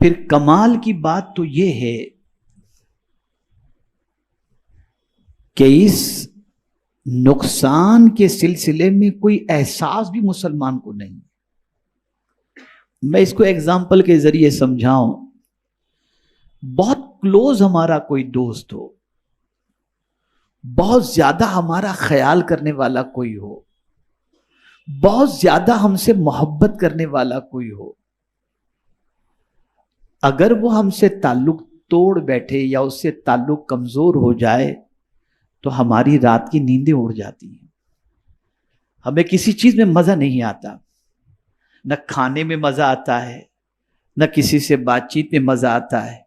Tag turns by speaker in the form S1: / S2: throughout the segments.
S1: پھر کمال کی بات تو یہ ہے کہ اس نقصان کے سلسلے میں کوئی احساس بھی مسلمان کو نہیں. میں اس کو ایگزامپل کے ذریعے سمجھاؤں. بہت کلوز ہمارا کوئی دوست ہو، بہت زیادہ ہمارا خیال کرنے والا کوئی ہو، بہت زیادہ ہم سے محبت کرنے والا کوئی ہو، اگر وہ ہم سے تعلق توڑ بیٹھے یا اس سے تعلق کمزور ہو جائے تو ہماری رات کی نیندیں اڑ جاتی ہیں. ہمیں کسی چیز میں مزہ نہیں آتا، نہ کھانے میں مزہ آتا ہے، نہ کسی سے بات چیت میں مزہ آتا ہے.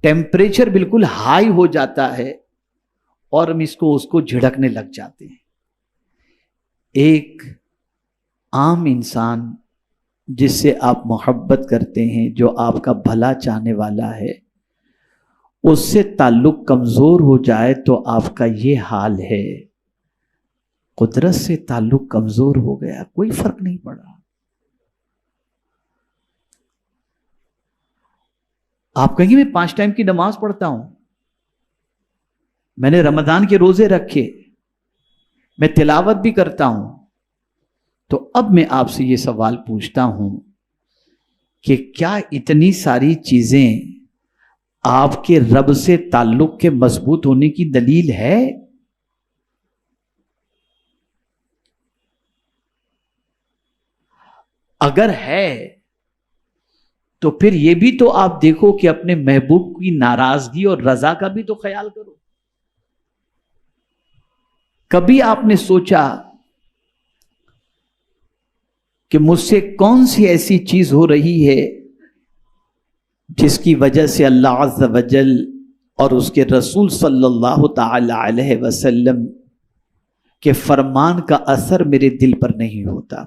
S1: ٹیمپریچر بالکل ہائی ہو جاتا ہے اور ہم اس کو جھڑکنے لگ جاتے ہیں. ایک عام انسان جس سے آپ محبت کرتے ہیں، جو آپ کا بھلا چاہنے والا ہے، اس سے تعلق کمزور ہو جائے تو آپ کا یہ حال ہے. قدرت سے تعلق کمزور ہو گیا، کوئی فرق نہیں پڑا. آپ کہیں گے میں 5 ٹائم کی نماز پڑھتا ہوں، میں نے رمضان کے روزے رکھے، میں تلاوت بھی کرتا ہوں. تو اب میں آپ سے یہ سوال پوچھتا ہوں کہ کیا اتنی ساری چیزیں آپ کے رب سے تعلق کے مضبوط ہونے کی دلیل ہے؟ اگر ہے تو پھر یہ بھی تو آپ دیکھو کہ اپنے محبوب کی ناراضگی اور رضا کا بھی تو خیال کرو. کبھی آپ نے سوچا کہ مجھ سے کون سی ایسی چیز ہو رہی ہے جس کی وجہ سے اللہ عز و جل اور اس کے رسول صلی اللہ تعالی علیہ وسلم کے فرمان کا اثر میرے دل پر نہیں ہوتا؟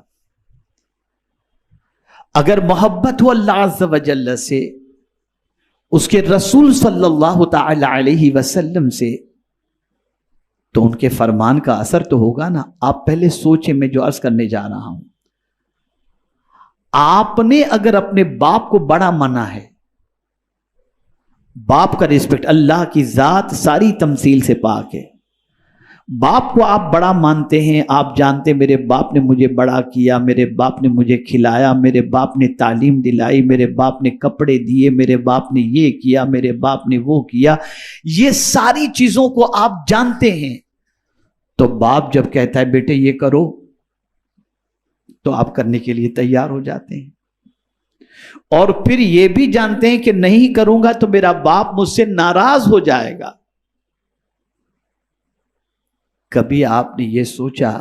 S1: اگر محبت ہو اللہ عز و جل سے، اس کے رسول صلی اللہ تعالی علیہ وسلم سے، تو ان کے فرمان کا اثر تو ہوگا نا. آپ پہلے سوچیں، میں جو عرض کرنے جا رہا ہوں. آپ نے اگر اپنے باپ کو بڑا مانا ہے، باپ کا رسپیکٹ، اللہ کی ذات ساری تمثیل سے پاک ہے، باپ کو آپ بڑا مانتے ہیں، آپ جانتے میرے باپ نے مجھے بڑا کیا، میرے باپ نے مجھے کھلایا، میرے باپ نے تعلیم دلائی، میرے باپ نے کپڑے دیے، میرے باپ نے یہ کیا، میرے باپ نے وہ کیا، یہ ساری چیزوں کو آپ جانتے ہیں. تو باپ جب کہتا ہے بیٹے یہ کرو تو آپ کرنے کے لیے تیار ہو جاتے ہیں. اور پھر یہ بھی جانتے ہیں کہ نہیں کروں گا تو میرا باپ مجھ سے ناراض ہو جائے گا. کبھی آپ نے یہ سوچا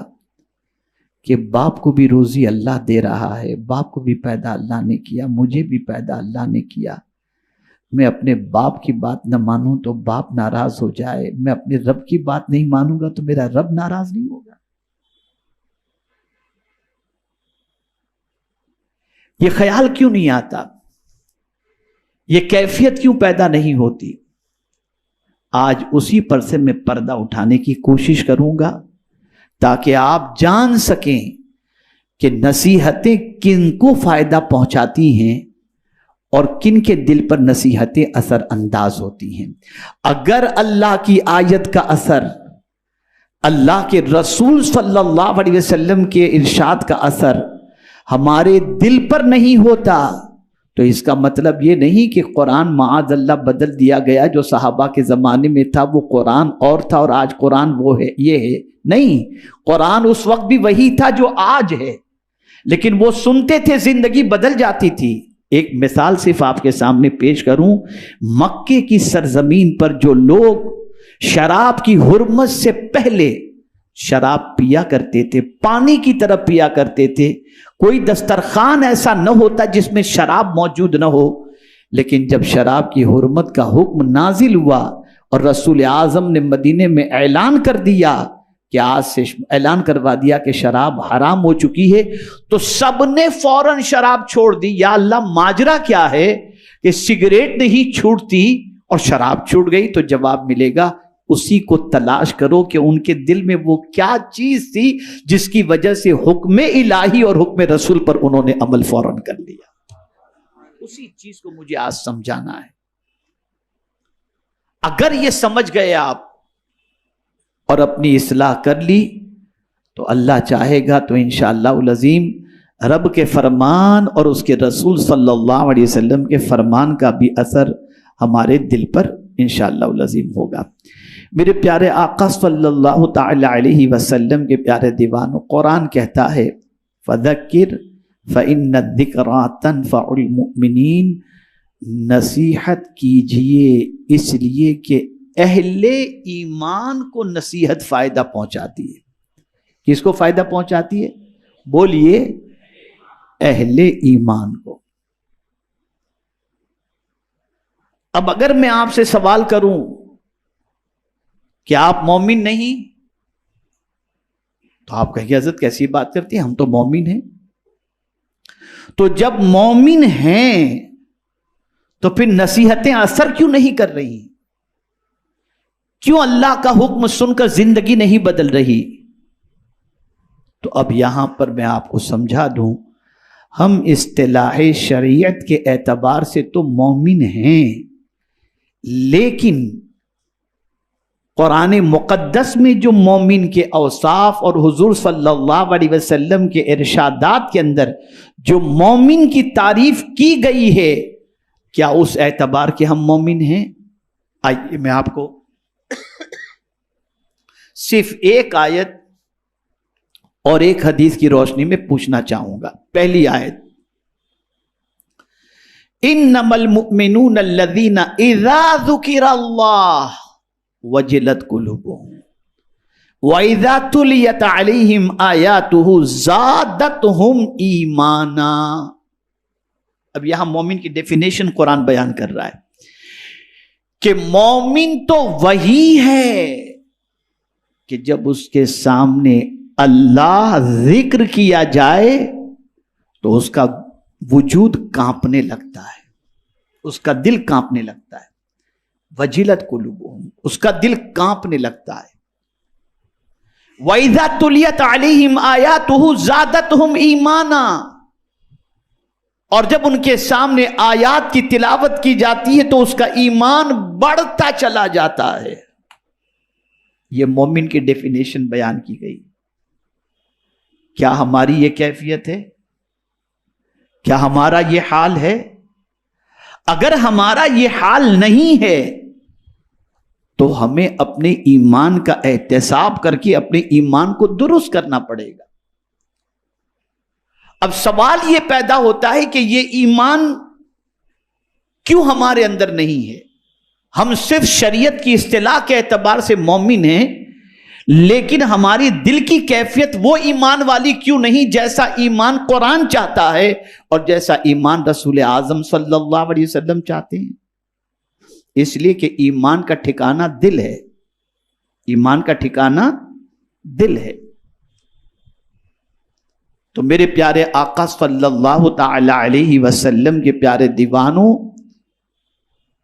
S1: کہ باپ کو بھی روزی اللہ دے رہا ہے، باپ کو بھی پیدا اللہ نے کیا، مجھے بھی پیدا اللہ نے کیا، میں اپنے باپ کی بات نہ مانوں تو باپ ناراض ہو جائے، میں اپنے رب کی بات نہیں مانوں گا تو میرا رب ناراض نہیں ہوگا؟ یہ خیال کیوں نہیں آتا؟ یہ کیفیت کیوں پیدا نہیں ہوتی؟ آج اسی پر سے میں پردہ اٹھانے کی کوشش کروں گا تاکہ آپ جان سکیں کہ نصیحتیں کن کو فائدہ پہنچاتی ہیں اور کن کے دل پر نصیحتیں اثر انداز ہوتی ہیں. اگر اللہ کی آیت کا اثر، اللہ کے رسول صلی اللہ علیہ وسلم کے ارشاد کا اثر ہمارے دل پر نہیں ہوتا تو اس کا مطلب یہ نہیں کہ قرآن معاذ اللہ بدل دیا گیا. جو صحابہ کے زمانے میں تھا وہ قرآن اور تھا اور آج قرآن وہ ہے، یہ ہے نہیں. قرآن اس وقت بھی وہی تھا جو آج ہے، لیکن وہ سنتے تھے، زندگی بدل جاتی تھی. ایک مثال صرف آپ کے سامنے پیش کروں. مکے کی سرزمین پر جو لوگ شراب کی حرمت سے پہلے شراب پیا کرتے تھے، پانی کی طرح پیا کرتے تھے، کوئی دسترخوان ایسا نہ ہوتا جس میں شراب موجود نہ ہو. لیکن جب شراب کی حرمت کا حکم نازل ہوا اور رسول اعظم نے مدینے میں اعلان کر دیا کہ آج سے اعلان کروا دیا کہ شراب حرام ہو چکی ہے، تو سب نے فوراً شراب چھوڑ دی. یا اللہ ماجرا کیا ہے کہ سگریٹ نہیں چھوٹتی اور شراب چھوٹ گئی؟ تو جواب ملے گا اسی کو تلاش کرو کہ ان کے دل میں وہ کیا چیز تھی جس کی وجہ سے حکم الہی اور حکم رسول پر انہوں نے عمل فوراً کر لیا. اسی چیز کو مجھے آج سمجھانا ہے. اگر یہ سمجھ گئے آپ اور اپنی اصلاح کر لی تو اللہ چاہے گا تو انشاءاللہ العظیم رب کے فرمان اور اس کے رسول صلی اللہ علیہ وسلم کے فرمان کا بھی اثر ہمارے دل پر انشاءاللہ العظیم ہوگا. میرے پیارے آقا صلی اللہ تعالی علیہ وسلم کے پیارے دیوانوں، قرآن کہتا ہے فَذَكِّرْ فَإِنَّ الذِّكْرَىٰ تَنفَعُ الْمُؤْمِنِينَ، نصیحت کیجئے اس لیے کہ اہل ایمان کو نصیحت فائدہ پہنچاتی ہے. کس کو فائدہ پہنچاتی ہے؟ بولیے، اہل ایمان کو. اب اگر میں آپ سے سوال کروں کہ آپ مومن نہیں، تو آپ کہیں گے حضرت کیسی بات کرتی ہیں، ہم تو مومن ہیں. تو جب مومن ہیں تو پھر نصیحتیں اثر کیوں نہیں کر رہی؟ کیوں اللہ کا حکم سن کر زندگی نہیں بدل رہی؟ تو اب یہاں پر میں آپ کو سمجھا دوں، ہم اصطلاح شریعت کے اعتبار سے تو مومن ہیں، لیکن قرآن مقدس میں جو مومن کے اوصاف اور حضور صلی اللہ علیہ وسلم کے ارشادات کے اندر جو مومن کی تعریف کی گئی ہے، کیا اس اعتبار کے ہم مومن ہیں؟ آئیے میں آپ کو صرف ایک آیت اور ایک حدیث کی روشنی میں پوچھنا چاہوں گا. پہلی آیت، انما المؤمنون الذین اذا ذکر اللہ وجلت قلوبهم واذا تلیت علیہم آیاتہ زادتہم ایمانا. اب یہاں مومن کی ڈیفینیشن قرآن بیان کر رہا ہے کہ مومن تو وہی ہے کہ جب اس کے سامنے اللہ ذکر کیا جائے تو اس کا وجود کانپنے لگتا ہے، اس کا دل کانپنے لگتا ہے. وجلت قلوبہم، اس کا دل کانپنے لگتا ہے. وَإِذَا تُلِيَتْ عَلَيْهِمْ آيَاتُهُ زَادَتْهُمْ ایمانا، اور جب ان کے سامنے آیات کی تلاوت کی جاتی ہے تو اس کا ایمان بڑھتا چلا جاتا ہے. یہ مومن کی ڈیفینیشن بیان کی گئی. کیا ہماری یہ کیفیت ہے؟ کیا ہمارا یہ حال ہے؟ اگر ہمارا یہ حال نہیں ہے تو ہمیں اپنے ایمان کا احتساب کر کے اپنے ایمان کو درست کرنا پڑے گا. اب سوال یہ پیدا ہوتا ہے کہ یہ ایمان کیوں ہمارے اندر نہیں ہے؟ ہم صرف شریعت کی اصطلاح کے اعتبار سے مومن ہیں، لیکن ہماری دل کی کیفیت وہ ایمان والی کیوں نہیں جیسا ایمان قرآن چاہتا ہے اور جیسا ایمان رسول اعظم صلی اللہ علیہ وسلم چاہتے ہیں؟ اس لیے کہ ایمان کا ٹھکانہ دل ہے. ایمان کا ٹھکانہ دل ہے. تو میرے پیارے آقا صلی اللہ تعالی علیہ وسلم کے پیارے دیوانوں،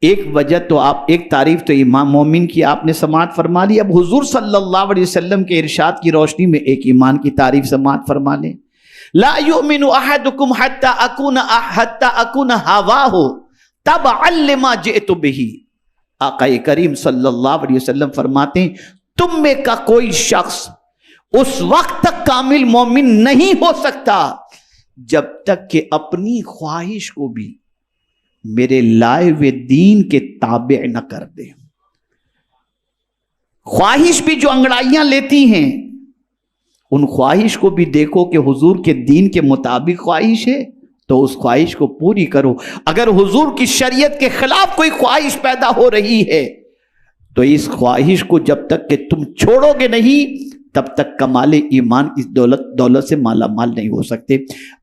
S1: ایک وجہ تو آپ، ایک تعریف تو ایمان مومن کی آپ نے سماعت فرما لی. اب حضور صلی اللہ علیہ وسلم کے ارشاد کی روشنی میں ایک ایمان کی تعریف سماعت فرما لیں. لا یؤمن احدکم حتی اکون ہواہ تبعا لما جئت بہ. آقا کریم صلی اللہ علیہ وسلم فرماتے ہیں تم میں کا کوئی شخص اس وقت تک کامل مومن نہیں ہو سکتا جب تک کہ اپنی خواہش کو بھی میرے لائے ہوئے دین کے تابع نہ کر دے. خواہش بھی جو انگڑائیاں لیتی ہیں، ان خواہش کو بھی دیکھو کہ حضور کے دین کے مطابق خواہش ہے تو اس خواہش کو پوری کرو. اگر حضور کی شریعت کے خلاف کوئی خواہش پیدا ہو رہی ہے تو اس خواہش کو جب تک کہ تم چھوڑو گے نہیں تب تک کمال ایمان اس دولت سے مالا مال نہیں ہو سکتے.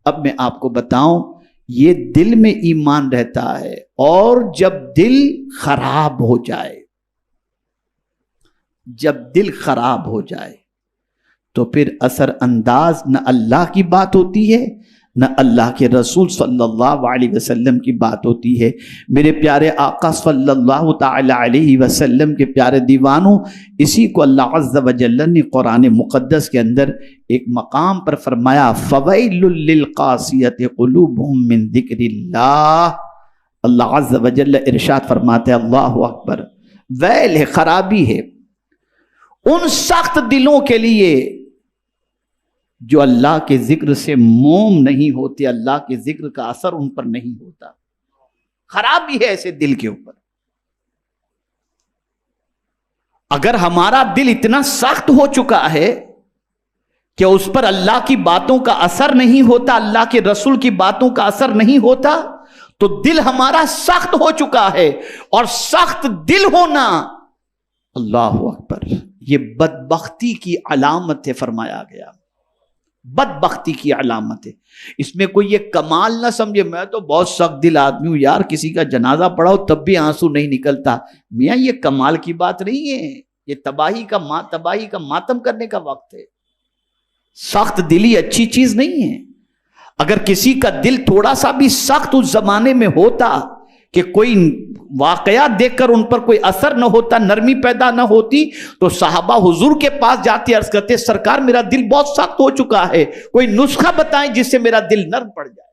S1: اب میں آپ کو بتاؤں، یہ دل میں ایمان رہتا ہے، اور جب دل خراب ہو جائے، جب دل خراب ہو جائے تو پھر اثر انداز نہ اللہ کی بات ہوتی ہے نہ اللہ کے رسول صلی اللہ علیہ وسلم کی بات ہوتی ہے. میرے پیارے آقا صلی اللہ تعالی علیہ وسلم کے پیارے دیوانوں، اسی کو اللہ عز و جل نے قرآن مقدس کے اندر ایک مقام پر فرمایا فَوَيْلٌ لِّلْقَاسِيَةِ قُلُوبُهُم مِّن ذِكْرِ اللَّهِ اللہ عز و جل ارشاد فرماتے ہیں، اللہ اکبر، ویل ہے، خرابی ہے ان سخت دلوں کے لیے جو اللہ کے ذکر سے موم نہیں ہوتے، اللہ کے ذکر کا اثر ان پر نہیں ہوتا. خرابی ہے ایسے دل کے اوپر. اگر ہمارا دل اتنا سخت ہو چکا ہے کہ اس پر اللہ کی باتوں کا اثر نہیں ہوتا، اللہ کے رسول کی باتوں کا اثر نہیں ہوتا، تو دل ہمارا سخت ہو چکا ہے. اور سخت دل ہونا، اللہ اکبر، یہ بدبختی کی علامت ہے، فرمایا گیا بدبختی کی علامت ہے. اس میں کوئی یہ کمال نہ سمجھے میں تو بہت سخت دل آدمی ہوں یار، کسی کا جنازہ پڑھاؤ تب بھی آنسو نہیں نکلتا. میاں یہ کمال کی بات نہیں ہے، یہ تباہی کا ماتم کرنے کا وقت ہے. سخت دلی اچھی چیز نہیں ہے. اگر کسی کا دل تھوڑا سا بھی سخت اس زمانے میں ہوتا کہ کوئی واقعات دیکھ کر ان پر کوئی اثر نہ ہوتا، نرمی پیدا نہ ہوتی، تو صحابہ حضور کے پاس جاتے عرض کرتے، سرکار میرا دل بہت سخت ہو چکا ہے، کوئی نسخہ بتائیں جس سے میرا دل نرم پڑ جائے.